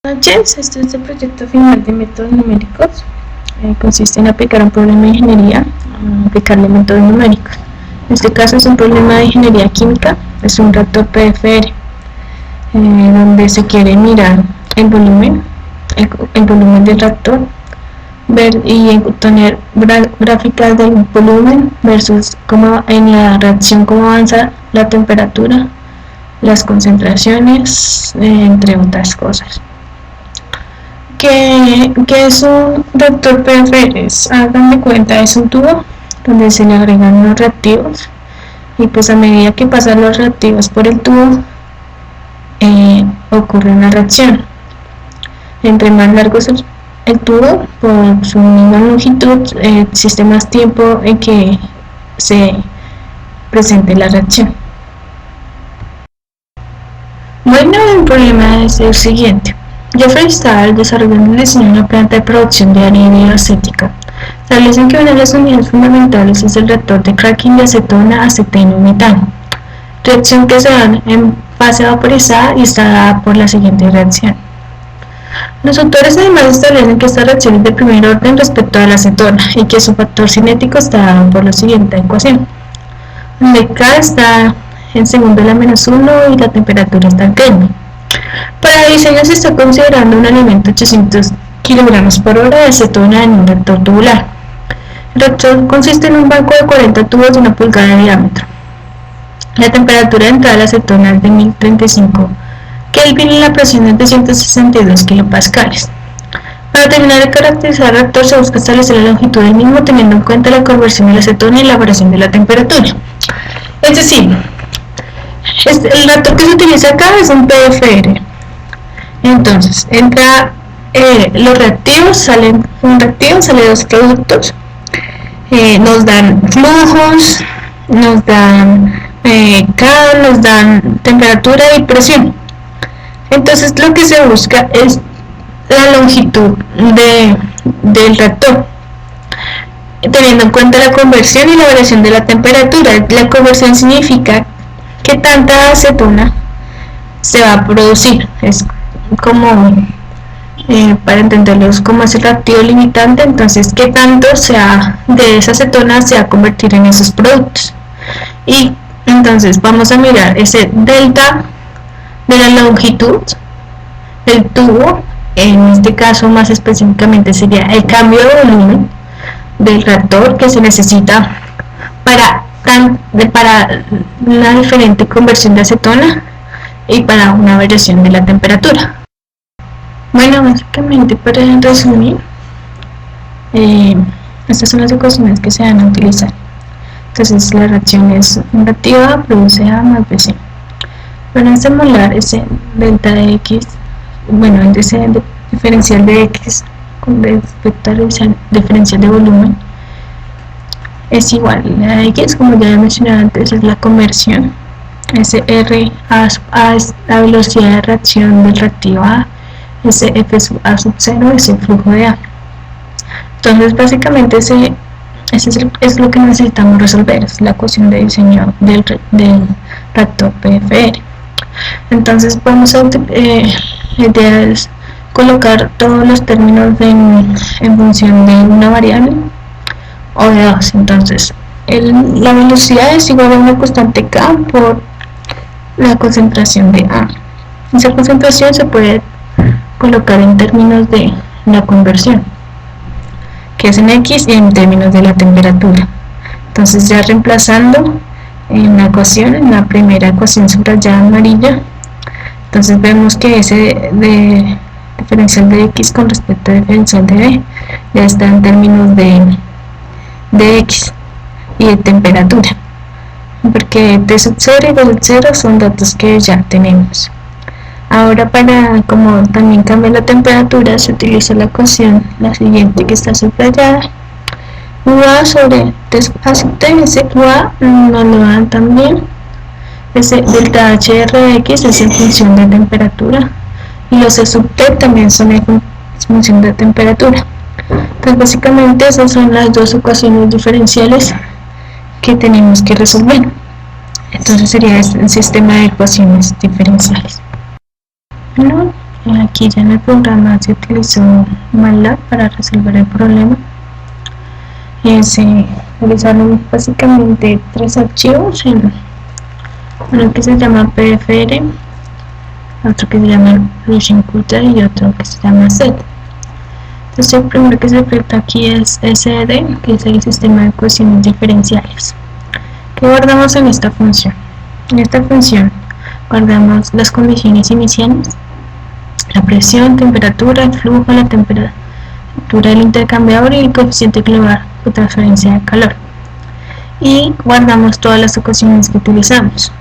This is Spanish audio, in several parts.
Buenas noches, este es el proyecto final de métodos numéricos. Consiste en aplicar un problema de ingeniería, aplicarle métodos numéricos. En este caso es un problema de ingeniería química, es un reactor PFR, donde se quiere mirar el volumen del reactor, ver y obtener gráficas del volumen versus cómo en la reacción cómo avanza la temperatura, las concentraciones, entre otras cosas. ¿Qué es un reactor PFR? Hagan de cuenta, es un tubo donde se le agregan unos reactivos y pues a medida que pasan los reactivos por el tubo ocurre una reacción. Entre más largo es el tubo, por su misma longitud existe más tiempo en que se presente la reacción. Bueno, el problema es el siguiente. Jeffrey Stahl desarrollando el diseño de una planta de producción de anhídrido acética. Establecen que una de las unidades fundamentales es el reactor de cracking de acetona, aceteno y metano, reacción que se da en fase vaporizada y está dada por la siguiente reacción. Los autores además establecen que esta reacción es de primer orden respecto a la acetona y que su factor cinético está dado por la siguiente ecuación, donde K está en segundo a la menos 1 y la temperatura está en Kelvin. Para el diseño se está considerando un alimento 800 kg por hora de acetona en un reactor tubular. El reactor consiste en un banco de 40 tubos de 1 pulgada de diámetro. La temperatura de entrada de la acetona es de 1035 Kelvin y la presión es de 162 kilopascales. Para terminar de caracterizar el reactor se busca establecer la longitud del mismo teniendo en cuenta la conversión de la acetona y la variación de la temperatura. Es decir, el reactor que se utiliza acá es un PFR. Entonces, entra los reactivos, sale dos productos, nos dan flujos, nos dan K, nos dan temperatura y presión. Entonces, lo que se busca es la longitud del reactor, teniendo en cuenta la conversión y la variación de la temperatura. La conversión significa que tanta acetona se va a producir, es como para entenderlos como es el reactivo limitante, entonces qué tanto de esa acetona se va a convertir en esos productos. Y entonces vamos a mirar ese delta de la longitud del tubo, en este caso más específicamente sería el cambio de volumen del reactor que se necesita para una diferente conversión de acetona y para una variación de la temperatura. Bueno, básicamente para resumir, estas son las ecuaciones que se van a utilizar. Entonces la reacción es negativa, produce A más BC. Para simular ese delta de X, bueno, ese diferencial de X con respecto al diferencial de volumen, es igual a X, como ya he mencionado antes, es la conversión. Ese R A es la velocidad de reacción del reactivo A, ese F sub A sub 0 es el flujo de A. Entonces básicamente ese es lo que necesitamos resolver, es la ecuación de diseño del reactor PFR. Entonces vamos a la idea es colocar todos los términos en función de una variable o de dos. Entonces la velocidad es igual a una constante K por la concentración de A. Esa concentración se puede colocar en términos de la conversión, que es en X, y en términos de la temperatura. Entonces ya reemplazando en la ecuación, en la primera ecuación subrayada amarilla, entonces vemos que ese diferencial de X con respecto al diferencial de B ya está en términos de X y de temperatura, porque T sub 0 y B sub 0 son datos que ya tenemos. Ahora como también cambia la temperatura, se utiliza la ecuación, la siguiente que está subrayada, UA sobre T sub A sub T, ese UA nos lo dan también, ese delta HR de X es en función de temperatura, y los E sub T también son en función de temperatura. Entonces básicamente esas son las dos ecuaciones diferenciales que tenemos que resolver. Entonces sería el sistema de ecuaciones diferenciales. Bueno, aquí aquí ya en el programa se utilizó MATLAB para resolver el problema. Se utilizaron básicamente tres archivos, uno que se llama PFR, otro que se llama Lushinkuta y otro que se llama SET. Entonces el primero que se aplica aquí es SED, que es el sistema de ecuaciones diferenciales. ¿Qué guardamos en esta función? En esta función guardamos las condiciones iniciales, la presión, temperatura, el flujo, la temperatura del intercambiador y el coeficiente global de transferencia de calor. Y guardamos todas las ecuaciones que utilizamos,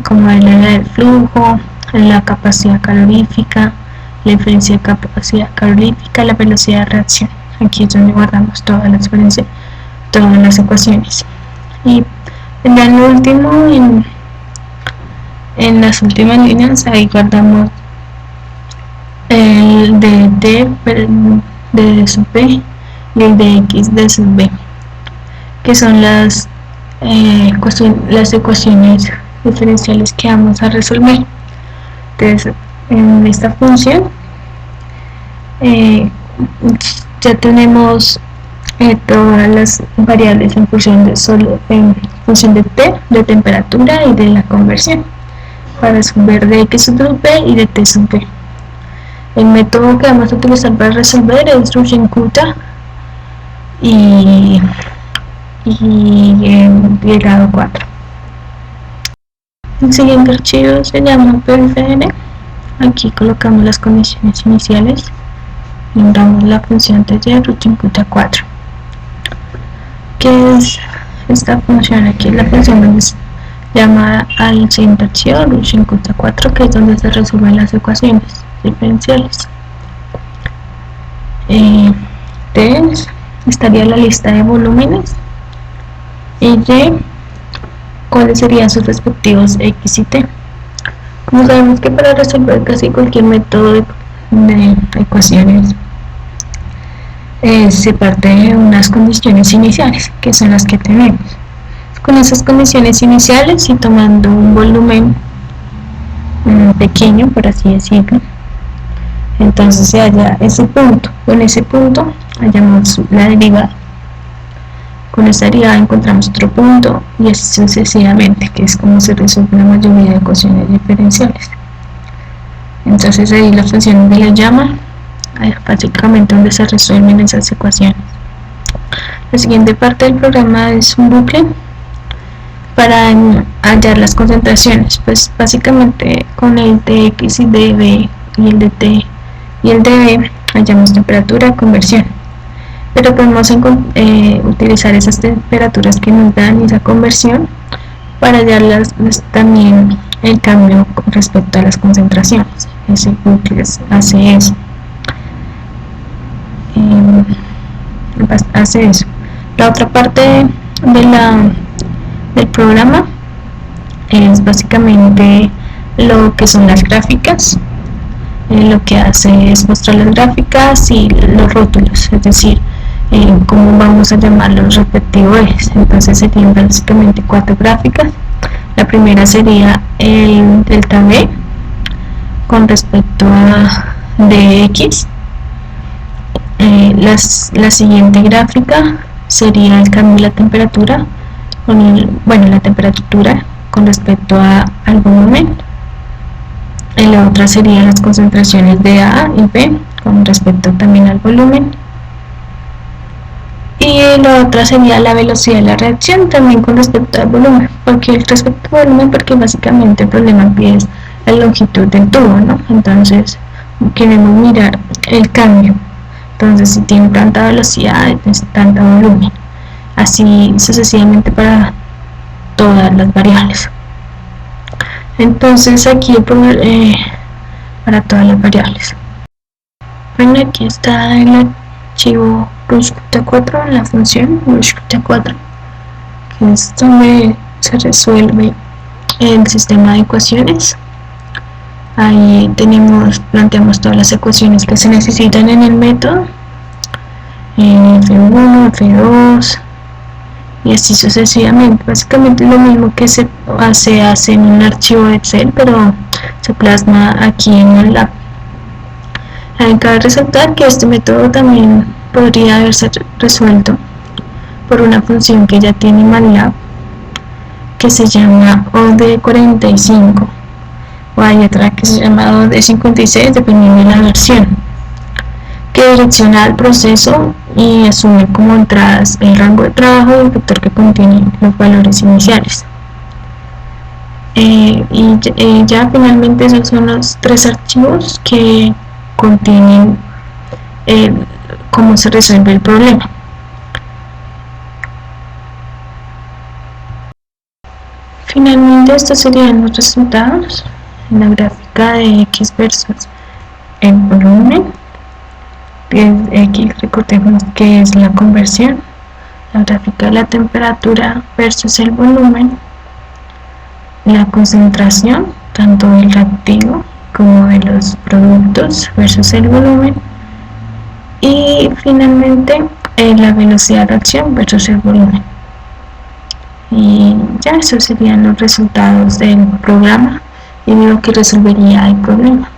como el flujo, la capacidad calorífica, la diferencia de capacidad calorífica, la velocidad de reacción. Aquí es donde guardamos todas las ecuaciones. Y en el último, en las últimas líneas, ahí guardamos el de t de sub b y el de x de sub b, que son las ecuaciones diferenciales que vamos a resolver. Entonces, en esta función ya tenemos todas las variables en función de t, de temperatura y de la conversión, para resolver de x sub b y de t sub b. El método que vamos a utilizar para resolver es Lushinkuta y el grado 4. El siguiente archivo se llama PFR. Aquí colocamos las condiciones iniciales, nombramos la función de Lushinkuta 4. ¿Qué es esta función? Aquí es la función donde se llama al siguiente archivo, Lushinkuta 4, que es donde se resuelven las ecuaciones diferenciales. T estaría la lista de volúmenes y Y cuáles serían sus respectivos X y T. Como sabemos que para resolver casi cualquier método de ecuaciones se parte de unas condiciones iniciales, que son las que tenemos. Con esas condiciones iniciales y tomando un volumen pequeño, por así decirlo, entonces se halla ese punto. Con ese punto hallamos la derivada. Con esta derivada encontramos otro punto y así sucesivamente, que es como se resuelve la mayoría de ecuaciones diferenciales. Entonces ahí la función de la llama, básicamente donde se resuelven esas ecuaciones. La siguiente parte del programa es un bucle para hallar las concentraciones. Pues básicamente con el de x y de b y el de t y el de b hallamos temperatura, conversión, pero podemos utilizar esas temperaturas que nos dan esa conversión para hallar también el cambio con respecto a las concentraciones. Ese bucle hace eso. La otra parte del programa es básicamente lo que son las gráficas. Lo que hace es mostrar las gráficas y los rótulos, es decir, cómo vamos a llamar los respectivos ejes. Entonces serían básicamente 4 gráficas. La primera sería el delta B con respecto a dx. La siguiente gráfica sería el cambio de la temperatura la temperatura con respecto al volumen. La otra serían las concentraciones de A y B con respecto también al volumen, y la otra sería la velocidad de la reacción también con respecto al volumen. Porque respecto al volumen, porque básicamente el problema es la longitud del tubo, ¿no? Entonces queremos mirar el cambio. Entonces si tiene tanta velocidad, es tanta volumen, así sucesivamente para todas las variables. Entonces aquí para todas las variables. Bueno, aquí está el archivo Lushinkuta 4, la función Lushinkuta 4, que es donde se resuelve el sistema de ecuaciones. Ahí planteamos todas las ecuaciones que se necesitan en el método, F1, F2 y así sucesivamente. Básicamente lo mismo que se hace en un archivo de Excel, pero se plasma aquí en el lab. Cabe resaltar que este método también podría haberse resuelto por una función que ya tiene MATLAB, que se llama OD45, o hay otra que se llama OD56, dependiendo de la versión, que direcciona al proceso y asume como entradas el rango de trabajo del vector que contiene los valores iniciales. Ya finalmente esos son los tres archivos que contienen cómo se resuelve el problema. Finalmente estos serían los resultados en la gráfica de X versus el volumen. X, recordemos que es la conversión, la gráfica de la temperatura versus el volumen, la concentración tanto del reactivo como de los productos versus el volumen, y finalmente la velocidad de acción versus el volumen. Y ya esos serían los resultados del programa y lo que resolvería el problema.